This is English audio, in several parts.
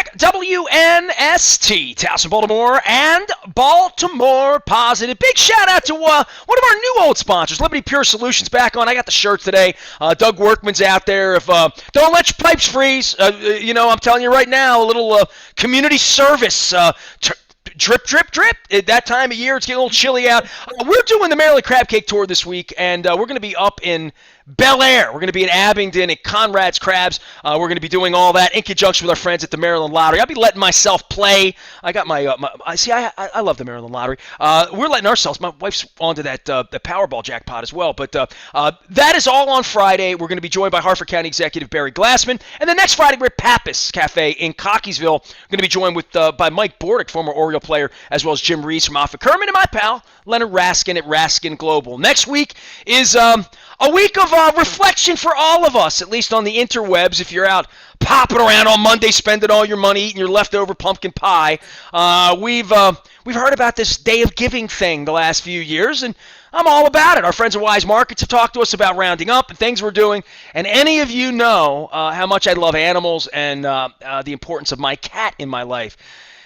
back. WNST, Towson, Baltimore, and Baltimore Positive. Big shout out to one of our new old sponsors, Liberty Pure Solutions, back on. I got the shirts today. Doug Workman's out there. If don't let your pipes freeze. I'm telling you right now, a little community service. Drip, drip, drip. At that time of year, it's getting a little chilly out. We're doing the Maryland Crab Cake Tour this week, and we're going to be up in Bel Air. We're going to be in Abingdon at Conrad's Crabs. We're going to be doing all that in conjunction with our friends at the Maryland Lottery. I'll be letting myself play. I got I love the Maryland Lottery. We're letting ourselves. My wife's onto that the Powerball jackpot as well. But that is all on Friday. We're going to be joined by Harford County Executive Barry Glassman. And then next Friday, we're at Pappas Cafe in Cockeysville. We're going to be joined by Mike Bordick, former Oriole player, as well as Jim Reese from Alpha Kerman, and my pal, Leonard Raskin at Raskin Global. Next week is a week of reflection for all of us, at least on the interwebs. If you're out popping around on Monday, spending all your money, eating your leftover pumpkin pie, we've heard about this Day of Giving thing the last few years, and I'm all about it. Our friends at Wise Markets have talked to us about rounding up and things we're doing, and any of you know how much I love animals and the importance of my cat in my life.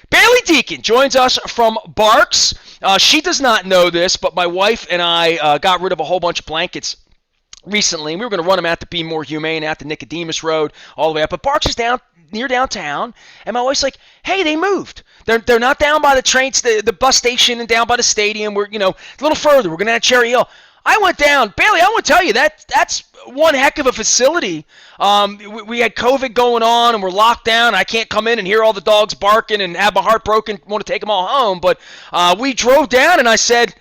Bailey Deacon joins us from BARCS. She does not know this, but my wife and I got rid of a whole bunch of blankets recently. We were going to run them out to Be More Humane, out to Nicodemus Road, all the way up. But BARCS is near downtown, and my wife's like, "Hey, they moved. They're not down by the bus station and down by the stadium. We're a little further. We're going to have Cherry Hill." I went down, Bailey. I want to tell you that's one heck of a facility. We had COVID going on, and we're locked down. I can't come in and hear all the dogs barking and have my heart broken. Want to take them all home, but we drove down, and I said,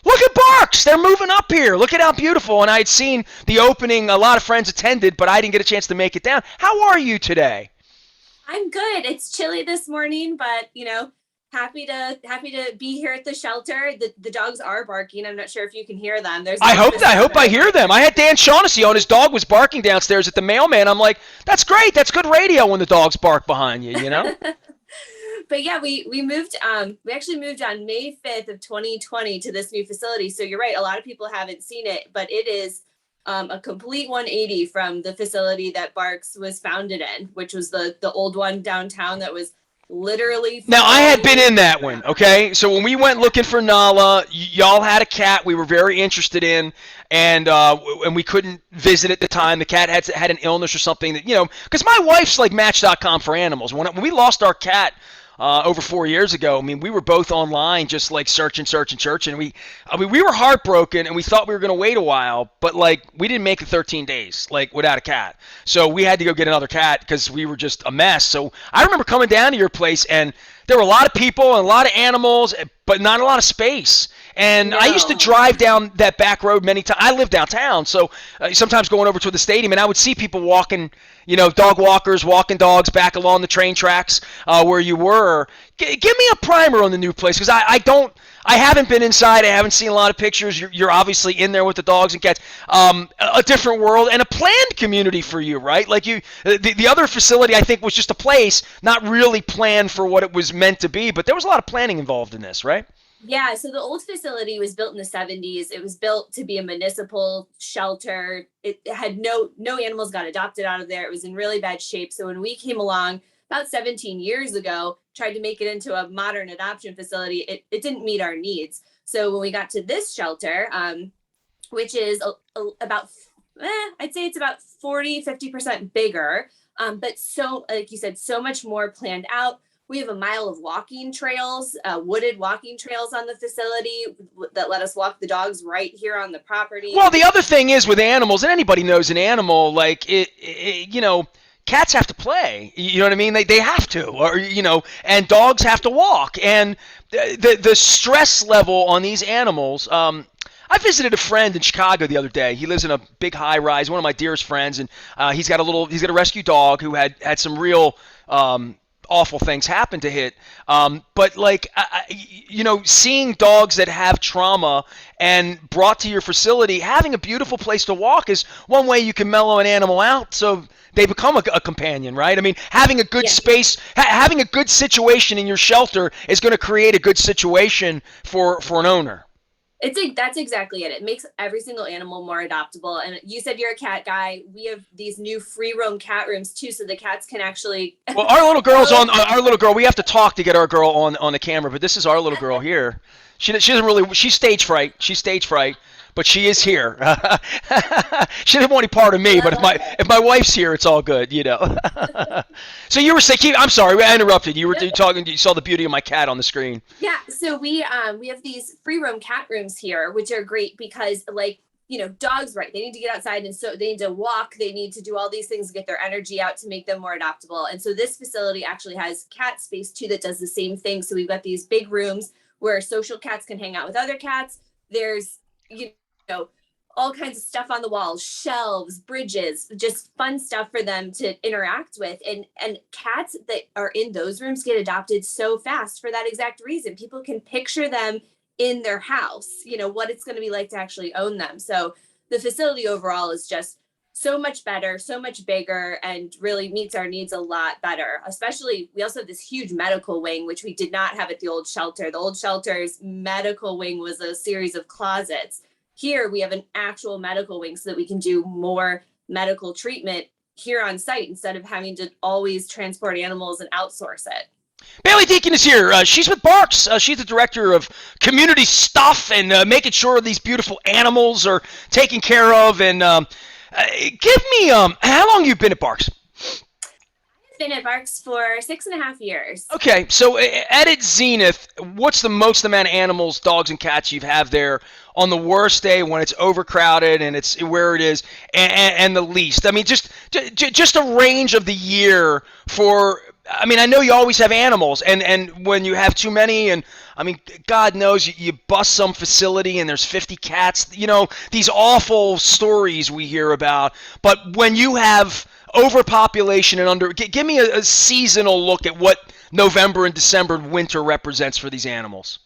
"Look at BARCS. They're moving up here. Look at how beautiful." And I had seen the opening. A lot of friends attended, but I didn't get a chance to make it down. How are you today? I'm good. It's chilly this morning, but happy to be here at the shelter. The dogs are barking. I'm not sure if you can hear them. I hope I hear them. I had Dan Shaughnessy on. His dog was barking downstairs at the mailman. I'm like, that's great. That's good radio when the dogs bark behind you, But yeah, we moved. We actually moved on May 5th of 2020 to this new facility. So you're right. A lot of people haven't seen it, but it is a complete 180 from the facility that BARCS was founded in, which was the old one downtown that was literally. Now, I had been in that one, okay? So when we went looking for Nala, y'all had a cat we were very interested in, and we couldn't visit at the time. The cat had an illness or something that, because my wife's like Match.com for animals. When we lost our cat over 4 years ago, I mean, we were both online just like searching. We were heartbroken, and we thought we were going to wait a while, but like we didn't make it 13 days like without a cat. So we had to go get another cat because we were just a mess. So I remember coming down to your place, and there were a lot of people and a lot of animals, but not a lot of space. And I used to drive down that back road many times. I live downtown, so sometimes going over to the stadium, and I would see people walking, dog walkers walking dogs back along the train tracks where you were. Give me a primer on the new place, because I haven't been inside. I haven't seen a lot of pictures. You're obviously in there with the dogs and cats. A different world and a planned community for you, right? Like the other facility, I think, was just a place, not really planned for what it was meant to be, but there was a lot of planning involved in this, right? Yeah, so the old facility was built in the 70s. It was built to be a municipal shelter. It had no animals got adopted out of there. It was in really bad shape. So when we came along about 17 years ago, tried to make it into a modern adoption facility, it didn't meet our needs. So when we got to this shelter, which is about, I'd say it's about 50% bigger, but so, like you said, so much more planned out. We have a mile of walking trails, wooded walking trails on the facility that let us walk the dogs right here on the property. Well, the other thing is with animals, and anybody knows an animal, like cats have to play. You know what I mean? They have to, or and dogs have to walk. And the stress level on these animals. I visited a friend in Chicago the other day. He lives in a big high rise, one of my dearest friends, and he's got a rescue dog who had some real awful things happen to it. But like, seeing dogs that have trauma and brought to your facility, having a beautiful place to walk is one way you can mellow an animal out so they become a companion, right? I mean, having a good space, having a good situation in your shelter is going to create a good situation for an owner. That's exactly it. It makes every single animal more adoptable. And you said you're a cat guy. We have these new free roam cat rooms too, so the cats can actually Well, our little girl's go. on our little girl. We have to talk to get our girl on the camera, but this is our little girl here. She doesn't really she's stage fright. She's stage fright, but she is here. She doesn't want any part of me, but if my wife's here, it's all good, you know. So you were saying, I'm sorry, I interrupted. You talking. You saw the beauty of my cat on the screen. Yeah, so we have these free roam cat rooms here, which are great because like dogs, right? They need to get outside, and so they need to walk. They need to do all these things to get their energy out to make them more adoptable. And so this facility actually has cat space too that does the same thing. So we've got these big rooms where social cats can hang out with other cats. There's you know all kinds of stuff on the walls, shelves, bridges, just fun stuff for them to interact with. And cats that are in those rooms get adopted so fast for that exact reason. People can picture them in their house, what it's going to be like to actually own them. So the facility overall is just so much better, so much bigger, and really meets our needs a lot better. Especially, we also have this huge medical wing, which we did not have at the old shelter. The old shelter's medical wing was a series of closets. Here we have an actual medical wing so that we can do more medical treatment here on site instead of having to always transport animals and outsource it. Bailey Deacon is here. She's with BARCS. She's the director of community stuff and making sure these beautiful animals are taken care of. And give me how long you been at BARCS? Been at BARCS for 6.5 years. Okay, so at its zenith, what's the most amount of animals, dogs and cats you have there on the worst day when it's overcrowded and it's where it is, and the least? I mean, just a range of the year for. I mean, I know you always have animals, and when you have too many, and I mean, God knows you bust some facility and there's 50 cats. These awful stories we hear about. But when you have overpopulation and give me a seasonal look at what November and December and winter represents for these animals.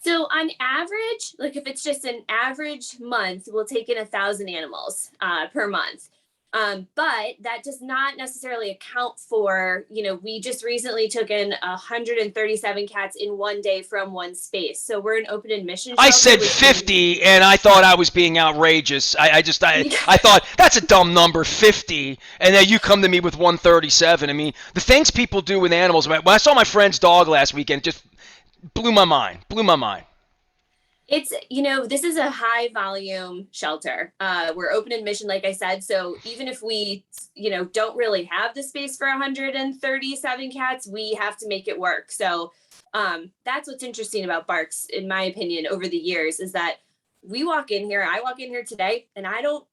So on average, like if it's just an average month, we'll take in 1,000 animals per month. But that does not necessarily account for, we just recently took in 137 cats in one day from one space. So we're an open admission shelter. I said 50, and I thought I was being outrageous. I thought that's a dumb number, 50, and then you come to me with 137. I mean, the things people do with animals. When I saw my friend's dog last weekend, it just blew my mind. It's, this is a high volume shelter. We're open admission, like I said. So even if we, don't really have the space for 137 cats, we have to make it work. So that's what's interesting about BARCS, in my opinion, over the years, is that I walk in here today, and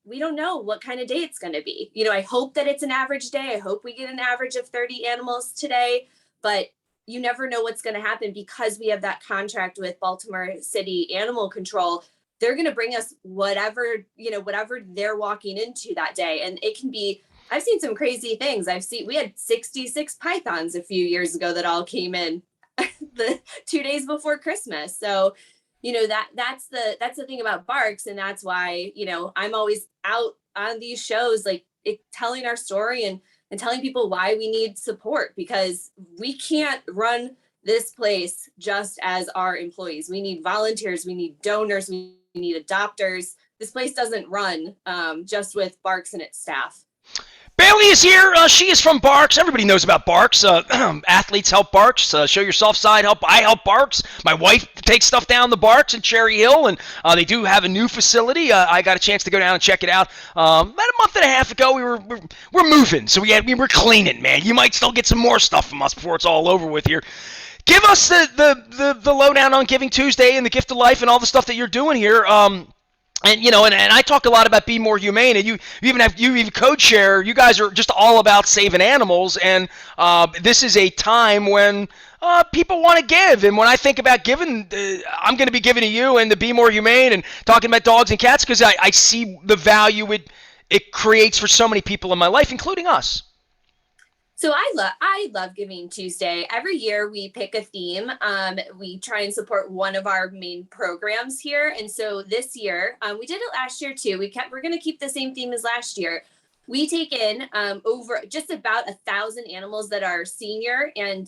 we don't know what kind of day it's going to be. I hope that it's an average day. I hope we get an average of 30 animals today, but you never know what's going to happen because we have that contract with Baltimore City Animal Control. They're going to bring us whatever they're walking into that day. And it can be, I've seen some crazy things. We had 66 pythons a few years ago that all came in the 2 days before Christmas. So, that's the thing about BARCS. And that's why, I'm always out on these shows, like telling our story and telling people why we need support, because we can't run this place just as our employees. We need volunteers, we need donors, we need adopters. This place doesn't run just with BARCS and its staff. Bailey is here. She is from BARCS. Everybody knows about BARCS. Athletes help BARCS. Show Yourself side I help BARCS. My wife takes stuff down the BARCS in Cherry Hill, and they do have a new facility. I got a chance to go down and check it out about a month and a half ago. We're moving, so we were cleaning, man. You might still get some more stuff from us before it's all over with here. Give us the lowdown on Giving Tuesday and the Gift of Life and all the stuff that you're doing here. And I talk a lot about Be More Humane, and you even code share. You guys are just all about saving animals, and this is a time when people want to give. And when I think about giving, I'm going to be giving to you and the Be More Humane and talking about dogs and cats because I see the value it creates for so many people in my life, including us. So I love Giving Tuesday. Every year we pick a theme. We try and support one of our main programs here. And so this year, we did it last year too. We're going to keep the same theme as last year. We take in over just about 1,000 animals that are senior and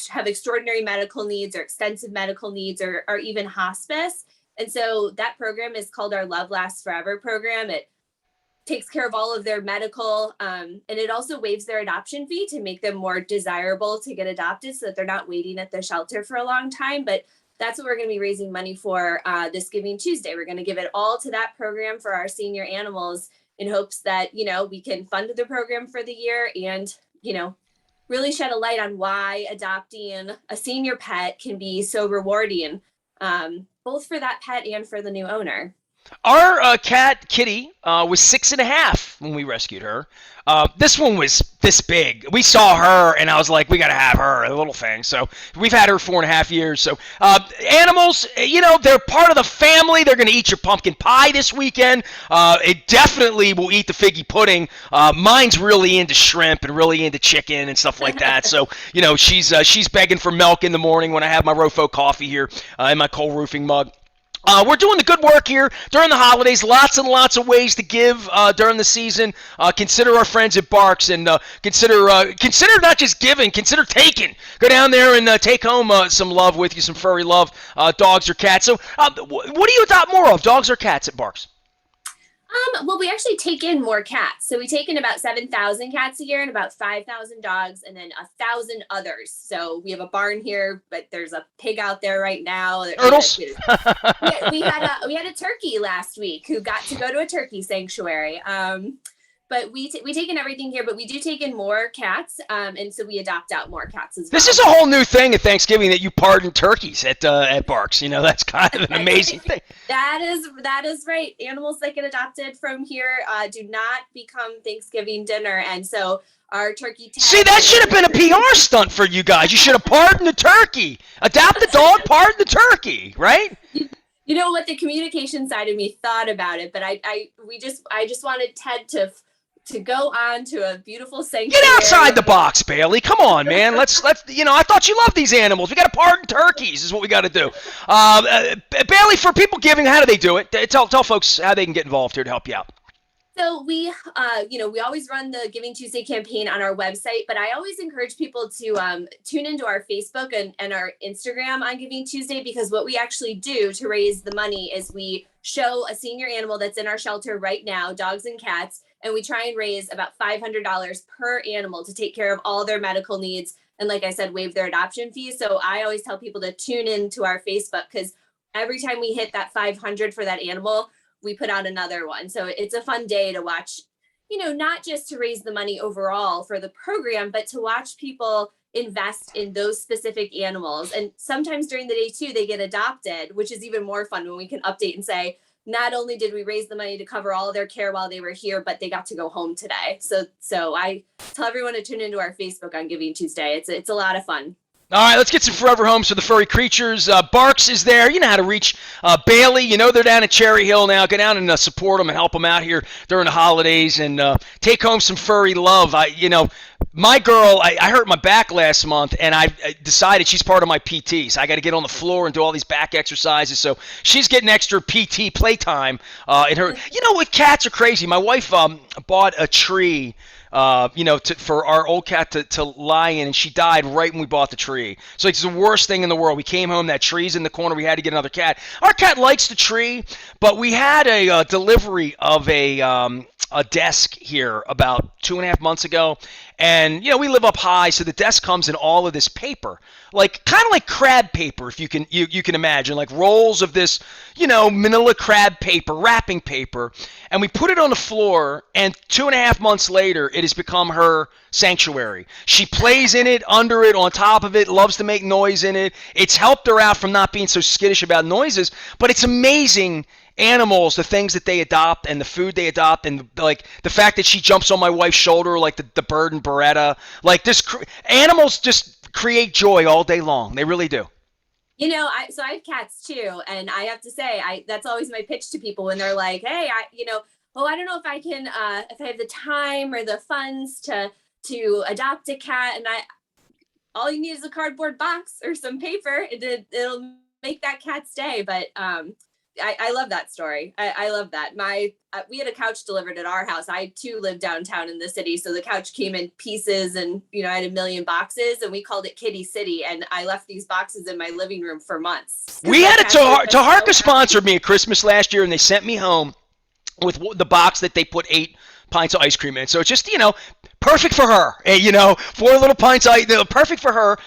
have extraordinary medical needs or extensive medical needs or even hospice. And so that program is called our Love Lasts Forever program. It takes care of all of their medical, and it also waives their adoption fee to make them more desirable to get adopted so that they're not waiting at the shelter for a long time. But that's what we're going to be raising money for this Giving Tuesday. We're going to give it all to that program for our senior animals in hopes that, we can fund the program for the year and, really shed a light on why adopting a senior pet can be so rewarding, both for that pet and for the new owner. Our cat, Kitty, was 6.5 when we rescued her. This one was this big. We saw her, and I was like, we got to have her, a little thing. So we've had her 4.5 years. So animals, they're part of the family. They're going to eat your pumpkin pie this weekend. It definitely will eat the figgy pudding. Mine's really into shrimp and really into chicken and stuff like that. So, she's begging for milk in the morning when I have my Rofo coffee here in my coal roofing mug. We're doing the good work here during the holidays. Lots and lots of ways to give during the season. Consider our friends at BARCS, and consider not just giving, consider taking. Go down there and take home some love with you, some furry love, dogs or cats. So, what do you adopt more of, dogs or cats at BARCS? Well, we actually take in more cats. So we take in about 7,000 cats a year and about 5,000 dogs and then 1,000 others. So we have a barn here, but there's a pig out there right now. Turtles? We had a turkey last week who got to go to a turkey sanctuary. But we take in everything here, but we do take in more cats, and so we adopt out more cats as well. This is a whole new thing at Thanksgiving that you pardon turkeys at BARCS. That's kind of an amazing thing. That is right. Animals that get adopted from here do not become Thanksgiving dinner, and so our turkey. See, that should have been a PR stunt for you guys. You should have pardoned the turkey, adopt the dog, pardon the turkey, right? You know what? The communication side of me thought about it, but I just wanted Ted to go on to a beautiful sanctuary. Get outside the box, Bailey. Come on, man. Let's. I thought you loved these animals. We got to pardon turkeys. Is what we got to do. Bailey, for people giving, how do they do it? Tell folks how they can get involved here to help you out. So we always run the Giving Tuesday campaign on our website, but I always encourage people to tune into our Facebook and our Instagram on Giving Tuesday, because what we actually do to raise the money is we show a senior animal that's in our shelter right now, dogs and cats, and we try and raise about $500 per animal to take care of all their medical needs. And like I said, waive their adoption fees. So I always tell people to tune into our Facebook, because every time we hit that 500 for that animal, we put out another one. So it's a fun day to watch, not just to raise the money overall for the program, but to watch people invest in those specific animals. And sometimes during the day too, they get adopted, which is even more fun when we can update and say, not only did we raise the money to cover all of their care while they were here, but they got to go home today. So I tell everyone to tune into our Facebook on Giving Tuesday. It's a lot of fun. All right, let's get some forever homes for the furry creatures. BARCS is there. You know how to reach Bailey. They're down at Cherry Hill now. Go down and support them and help them out here during the holidays and take home some furry love. My girl, I hurt my back last month, and I decided she's part of my PT. So I got to get on the floor and do all these back exercises. So she's getting extra PT playtime in her. With cats are crazy. My wife bought a tree. For our old cat to lie in, and she died right when we bought the tree. So it's the worst thing in the world. We came home, that tree's in the corner, we had to get another cat. Our cat likes the tree, but we had a delivery of a desk here about 2.5 months ago, and we live up high, so the desk comes in all of this paper, kind of like crab paper, if you can imagine, like rolls of this manila crab paper, wrapping paper, and we put it on the floor, and 2.5 months later it has become her sanctuary. She plays in it, under it, on top of it, loves to make noise in it. It's helped her out from not being so skittish about noises, but it's amazing animals, the things that they adopt and the food they adopt, and the fact that she jumps on my wife's shoulder like the bird in Beretta. Animals just create joy all day long. They really do. I have cats too, and I have to say, that's always my pitch to people when they're like, "Hey, I don't know if I can, if I have the time or the funds to adopt a cat," and all you need is a cardboard box or some paper. It'll make that cat's day. But I love that story. I love that. We had a couch delivered at our house. I too live downtown in the city, so the couch came in pieces, and I had a million boxes, and we called it Kitty City. And I left these boxes in my living room for months. We had it Taharka sponsored me at Christmas last year, and they sent me home with the box that they put 8 pints of ice cream in. So it's just perfect for her. 4 little pints of perfect for her.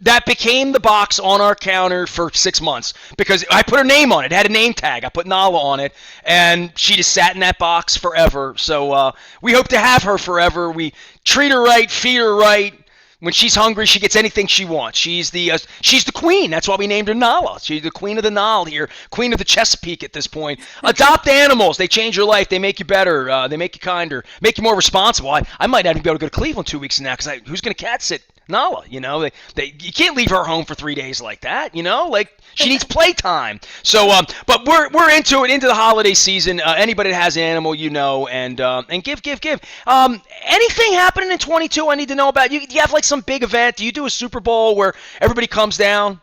That became the box on our counter for 6 months because I put her name on it. It had a name tag. I put Nala on it, and she just sat in that box forever. So we hope to have her forever. We treat her right, feed her right. When she's hungry, she gets anything she wants. She's the queen. That's why we named her Nala. She's the queen of the Nile here, queen of the Chesapeake at this point. Adopt animals. They change your life. They make you better. They make you kinder, make you more responsible. I might not even be able to go to Cleveland 2 weeks from now because who's going to cat sit Nala? You can't leave her home for 3 days like that. She needs playtime. So, but we're into the holiday season. Anybody that has an animal, and give. Anything happening in 22? I need to know about. Do you have some big event? Do you do a Super Bowl where everybody comes down?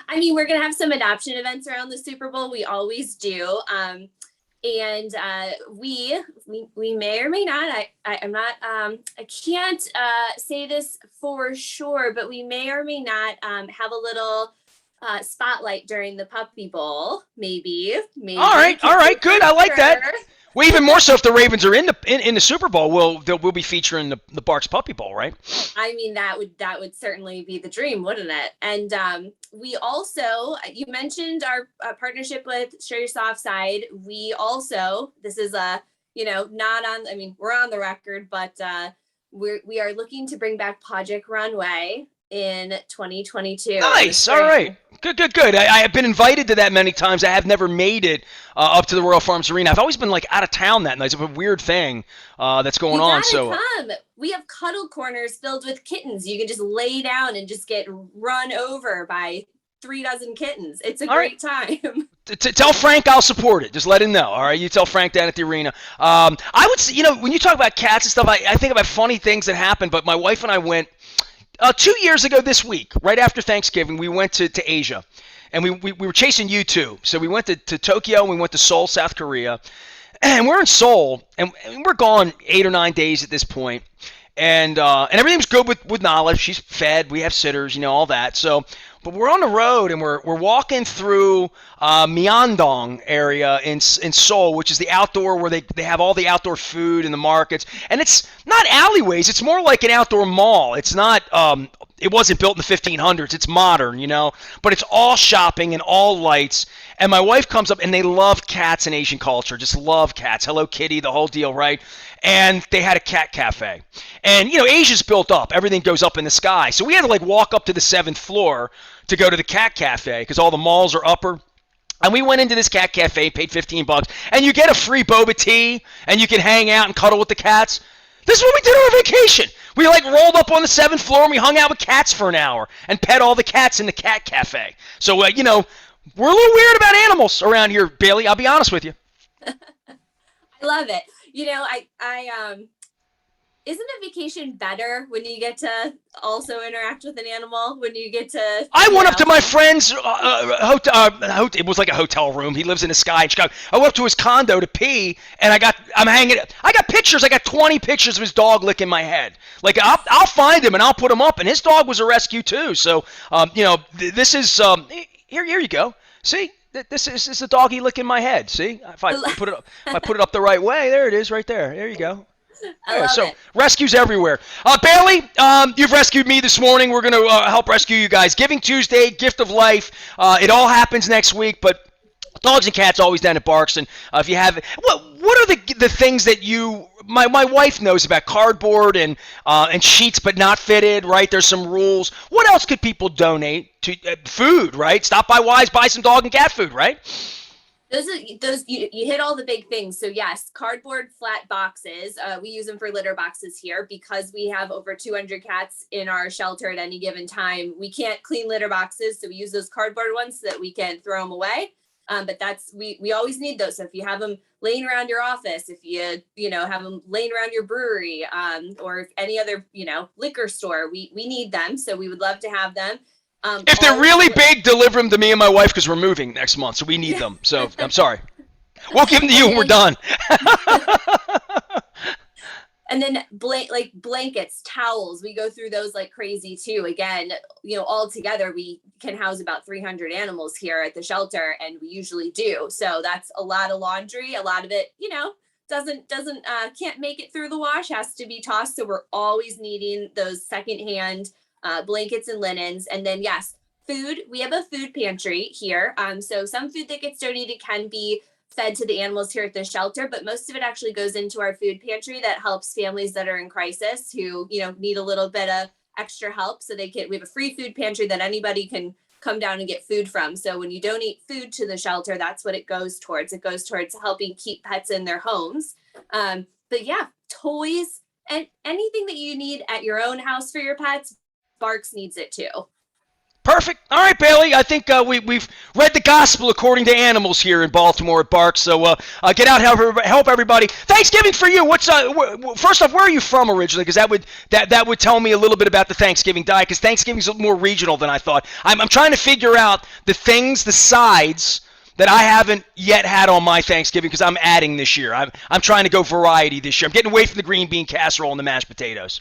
I mean, we're gonna have some adoption events around the Super Bowl. We always do. And we may or may not. I'm not. I can't say this for sure, but we may or may not have a little spotlight during the Puppy Bowl. Maybe. All right, good. I like that. Well, even more so if the Ravens are in the Super Bowl, we'll be featuring the BARCS Puppy Bowl, right? I mean, that would certainly be the dream, wouldn't it? And we also, you mentioned our partnership with Show Your Soft Side. We also, this is not on. I mean, we're on the record, but we are looking to bring back Project Runway in 2022. Nice. All right. Good. I have been invited to that many times. I have never made it up to the Royal Farms Arena. I've always been out of town that night. It's a weird thing that's going on. So come. We have cuddle corners filled with kittens. You can just lay down and just get run over by 36 kittens. It's a great time. Tell Frank I'll support it. Just let him know. All right, you tell Frank down at the arena. I would say, when you talk about cats and stuff, I think about funny things that happen. But my wife and I went 2 years ago this week, right after Thanksgiving. We went to Asia, and we were chasing U2. So we went to Tokyo, and we went to Seoul, South Korea. And we're in Seoul, and we're gone 8 or 9 days at this point. And everything's good with Nala. She's fed. We have sitters, all that. So, but we're on the road, and we're walking through Myeongdong area in Seoul, which is the outdoor where they have all the outdoor food in the markets. And it's not alleyways. It's more like an outdoor mall. It's not. It wasn't built in the 1500s. It's modern, but it's all shopping and all lights. And my wife comes up, and they love cats in Asian culture. Just love cats. Hello Kitty, the whole deal, right? And they had a cat cafe. And, Asia's built up. Everything goes up in the sky. So we had to, walk up to the 7th floor to go to the cat cafe because all the malls are upper. And we went into this cat cafe, paid $15, and you get a free boba tea, and you can hang out and cuddle with the cats. This is what we did on our vacation. We rolled up on the 7th floor, and we hung out with cats for an hour and pet all the cats in the cat cafe. So, we're a little weird about animals around here, Bailey. I'll be honest with you. I love it. Isn't a vacation better when you get to also interact with an animal? When you get to... I went up to my friend's hotel. It was like a hotel room. He lives in the sky in Chicago. I went up to his condo to pee, and I got pictures. I got 20 pictures of his dog licking my head. I'll find him, and I'll put him up. And his dog was a rescue, too. So, this is... Here you go. See? This is a doggy licking my head. See? If I put it up the right way, there it is right there. There you go. So rescues everywhere. Bailey, you've rescued me this morning. We're going to help rescue you guys. Giving Tuesday, Gift of Life. It all happens next week, but dogs and cats always down at BARCS. And if you have, what are the things that my wife knows about cardboard and sheets but not fitted, right? There's some rules. What else could people donate to? Food, right? Stop by Wise, buy some dog and cat food, right? Those you hit all the big things. So yes, cardboard flat boxes. We use them for litter boxes here because we have over 200 cats in our shelter at any given time. We can't clean litter boxes, so we use those cardboard ones so that we can throw them away. But we always need those. So if you have them laying around your office, if you have them laying around your brewery, or any other liquor store, we need them. So we would love to have them. If they're All really big, deliver them to me and my wife because we're moving next month, so we need them. So I'm sorry. We'll give them to you when we're done. And then like blankets, towels, we go through those like crazy too. Again, all together we can house about 300 animals here at the shelter, and we usually do. So that's a lot of laundry. A lot of it, doesn't can't make it through the wash, has to be tossed. So we're always needing those secondhand blankets and linens. And then yes, food. We have a food pantry here. So some food that gets donated can be fed to the animals here at the shelter, but most of it actually goes into our food pantry that helps families that are in crisis who, need a little bit of extra help. So we have a free food pantry that anybody can come down and get food from. So when you donate food to the shelter, that's what it goes towards. It goes towards helping keep pets in their homes. But yeah, toys and anything that you need at your own house for your pets, BARCS needs it too. Perfect. All right, Bailey. I think we've read the gospel according to animals here in Baltimore at BARCS. So get out, help everybody. Thanksgiving for you. What's first off, where are you from originally? Because that would tell me a little bit about the Thanksgiving diet. Because Thanksgiving's a little more regional than I thought. I'm trying to figure out the sides that I haven't yet had on my Thanksgiving because I'm adding this year. I'm trying to go variety this year. I'm getting away from the green bean casserole and the mashed potatoes.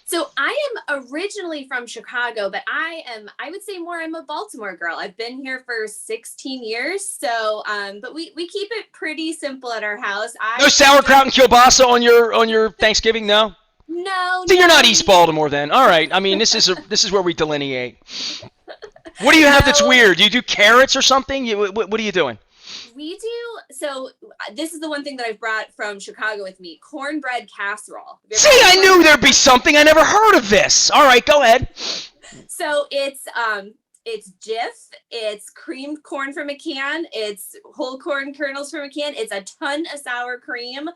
So I am originally from Chicago, but I would say I'm a Baltimore girl. I've been here for 16 years. So, but we keep it pretty simple at our house. No sauerkraut and kielbasa on your Thanksgiving, no? No. So you're not East Baltimore then. All right. I mean, this is where we delineate. What do you have that's weird? Do you do carrots or something? What are you doing? We do. So this is the one thing that I've brought from Chicago with me: cornbread casserole. See, I knew there'd be something. I never heard of this. All right, go ahead. So it's Jif. It's creamed corn from a can. It's whole corn kernels from a can. It's a ton of sour cream,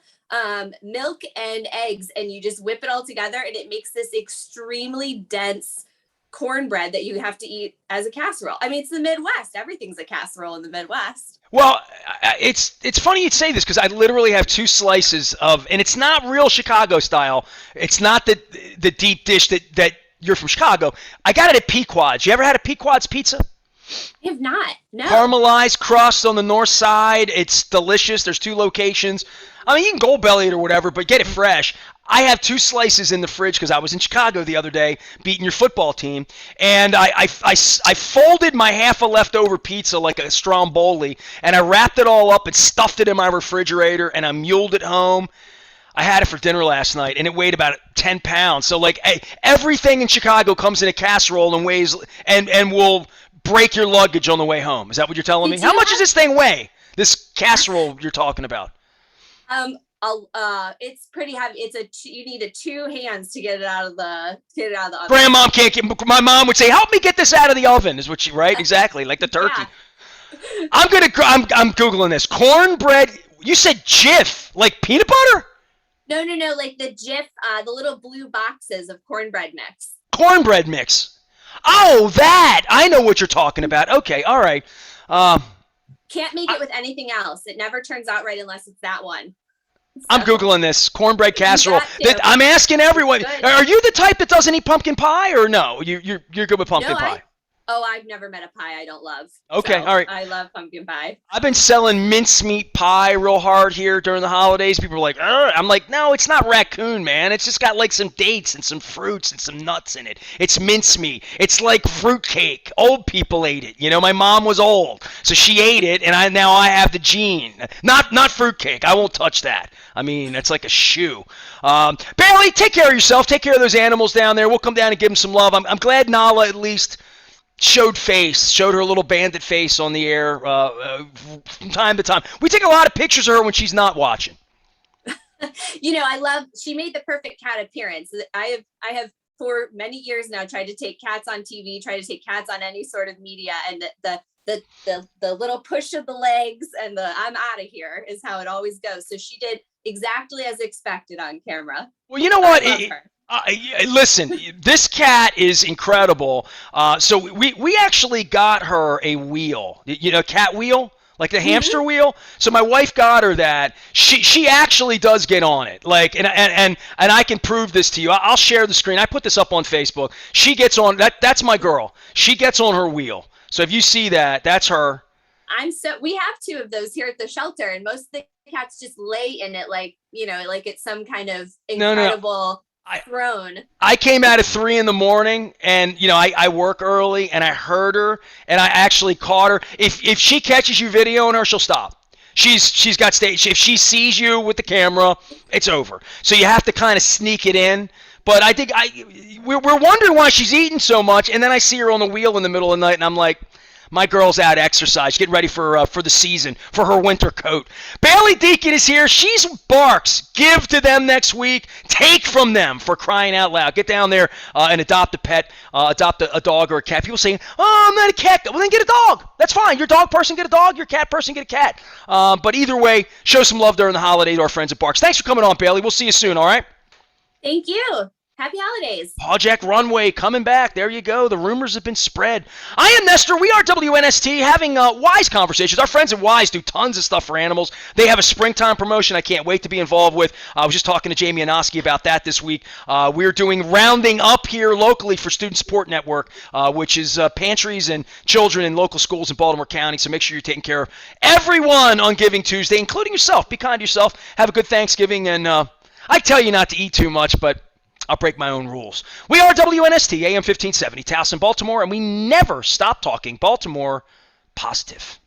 milk, and eggs, and you just whip it all together, and it makes this extremely dense cornbread that you have to eat as a casserole. I mean, it's the Midwest. Everything's a casserole in the Midwest. Well, it's funny you'd say this because I literally have two slices of, and it's not real Chicago style. It's not the deep dish that you're from Chicago. I got it at Pequod's. You ever had a Pequod's pizza? I have not. No. Caramelized crust on the north side. It's delicious. There's two locations. I mean, you can gold belly it or whatever, but get it fresh. I have two slices in the fridge because I was in Chicago the other day beating your football team, and I folded my half a leftover pizza like a stromboli, and I wrapped it all up and stuffed it in my refrigerator, and I muled it home. I had it for dinner last night, and it weighed about 10 pounds. So, like, everything in Chicago comes in a casserole and weighs and will break your luggage on the way home. Is that what you're telling me? How much does this thing weigh? This casserole you're talking about? It's pretty heavy. You need two hands to get it out of the oven. Grandma can't get. My mom would say, "Help me get this out of the oven." Is what she right? Exactly, like the turkey. Yeah. I'm googling this cornbread. You said Jif, like peanut butter? No, like the Jif, the little blue boxes of cornbread mix. Cornbread mix. Oh, that I know what you're talking about. Okay, all right. Can't make it with anything else. It never turns out right unless it's that one. So. I'm googling this cornbread casserole. I'm asking everyone. Are you the type that doesn't eat pumpkin pie, or no? You're good with pumpkin pie. I've never met a pie I don't love. Okay, all right. I love pumpkin pie. I've been selling mincemeat pie real hard here during the holidays. People are like, "Ugh." I'm like, no, it's not raccoon, man. It's just got like some dates and some fruits and some nuts in it. It's mincemeat. It's like fruitcake. Old people ate it. My mom was old, so she ate it, and now I have the gene. Not fruitcake. I won't touch that. I mean, that's like a shoe. Bailey, take care of yourself. Take care of those animals down there. We'll come down and give them some love. I'm glad Nala at least showed her little bandit face on the air from time to time. We take a lot of pictures of her when she's not watching. She made the perfect cat appearance. I have for many years now tried to take cats on TV, try to take cats on any sort of media, and the little push of the legs and the I'm out of here is how it always goes. So she did exactly as expected on camera. Well, you know what? Listen, this cat is incredible. So we actually got her a wheel, cat wheel, like the hamster wheel. So my wife got her that. She actually does get on it. Like and I can prove this to you. I'll share the screen. I put this up on Facebook. She gets on that. That's my girl. She gets on her wheel. So if you see that, that's her. We have 2 of those here at the shelter, and most of the cats just lay in it like, like it's some kind of incredible throne. I came out at 3 a.m. and I work early, and I heard her, and I actually caught her. If she catches you videoing her, she'll stop. She's got stage. If she sees you with the camera, it's over. So you have to kind of sneak it in. But I think we're wondering why she's eating so much, and then I see her on the wheel in the middle of the night, and I'm like, my girl's out exercise, getting ready for the season, for her winter coat. Bailey Deacon is here. She's BARCS. Give to them next week. Take from them, for crying out loud. Get down there and adopt a pet, adopt a dog or a cat. People saying, oh, I'm not a cat. Well, then get a dog. That's fine. Your dog person, get a dog. Your cat person, get a cat. But either way, show some love during the holiday to our friends at BARCS. Thanks for coming on, Bailey. We'll see you soon, all right? Thank you. Happy holidays. Paw Jack Runway coming back. There you go. The rumors have been spread. I am Nestor. We are WNST having Wise conversations. Our friends at Wise do tons of stuff for animals. They have a springtime promotion I can't wait to be involved with. I was just talking to Jamie Anoski about that this week. We're doing Rounding Up here locally for Student Support Network, which is pantries and children in local schools in Baltimore County. So make sure you're taking care of everyone on Giving Tuesday, including yourself. Be kind to yourself. Have a good Thanksgiving. And I tell you not to eat too much, but I'll break my own rules. We are WNST, AM 1570, Towson, Baltimore, and we never stop talking Baltimore positive.